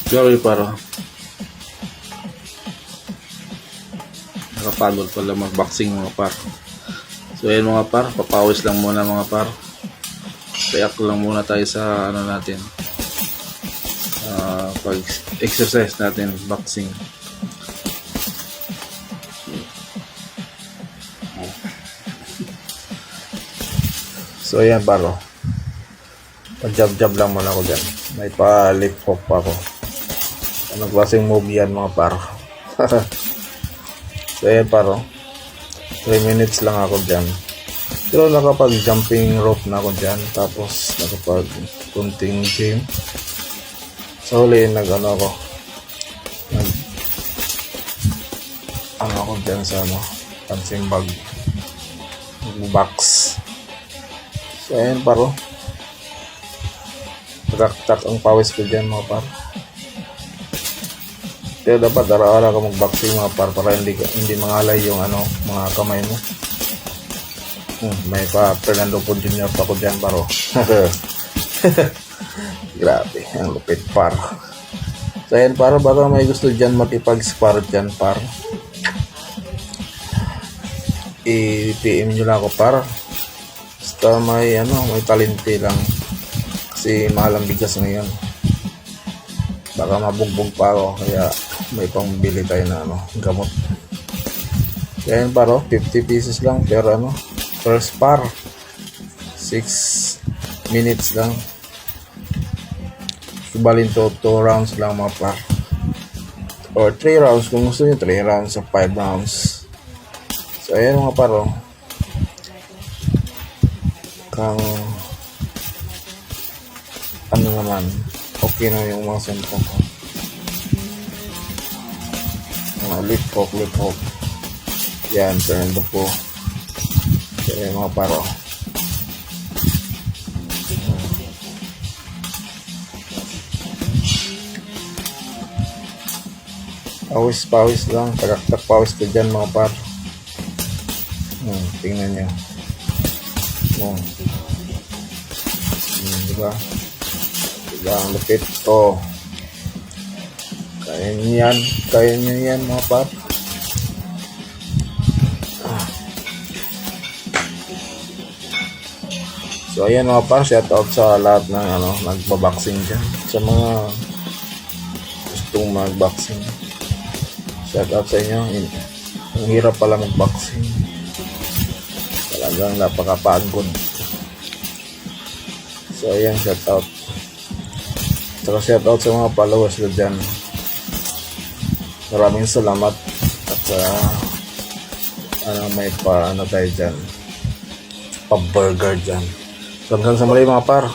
Sorry para nakapagod pala mag-boxing mga par. So ayan mga par, papawis lang muna mga par. React lang muna tayo sa ano natin, pag exercise natin, boxing. So ayan paro, pa-jab-jab lang muna ako dyan. May pa-lip hook pa ako. Anong klaseng move yan mga paro? So ayan paro, 3 minutes lang ako dyan. Pero nakapag-jumping rope na ako dyan. Tapos nakapag-kunting gym. Sa huli nag-ano ako, ako dyan sa punching bag, box. So ayan paro, tak ang pawis ko dyan mga par. Pero dapat araw-araw ka mag-boxing mga par, para hindi mangalay yung mga kamay mo. May pa Fernando po Jr. pa ko dyan paro. Grabe, ang lupit par. So ayan par, baka may gusto dyan makipag-spar dyan par, i-PM nyo lang ako par. Basta may talente lang, kasi mahal ang bigas ngayon. Baka mabugbog pa ako, kaya may pangbili tayo na gamot. Kaya paro, 50 pesos lang pero first par 6 minutes lang. Subalin to 2 rounds lang mga par, or 3 rounds kung gusto nyo, 3 rounds o 5 rounds. So ayan mga paro, kang naman, okay na yung mga sentong ko. Lip hook yan, Fernando po. Kaya mga paro, pawis lang, tagaktak pawis ko dyan mga par. Tingnan nyo, diba ang lupit to. Kaya nyo yan mga par. So ayan mga par, shout out sa lahat ng nagbaboxing dyan, sa mga gustong magboxing. Shout out sa inyo. Ang hirap pala magboxing, talagang napakapagod. So ayan, shout out. Saka shout out sa mga followers ko dyan. Maraming salamat. At may tayo dyan, pa-burger dyan. So hanggang sa muli mga par.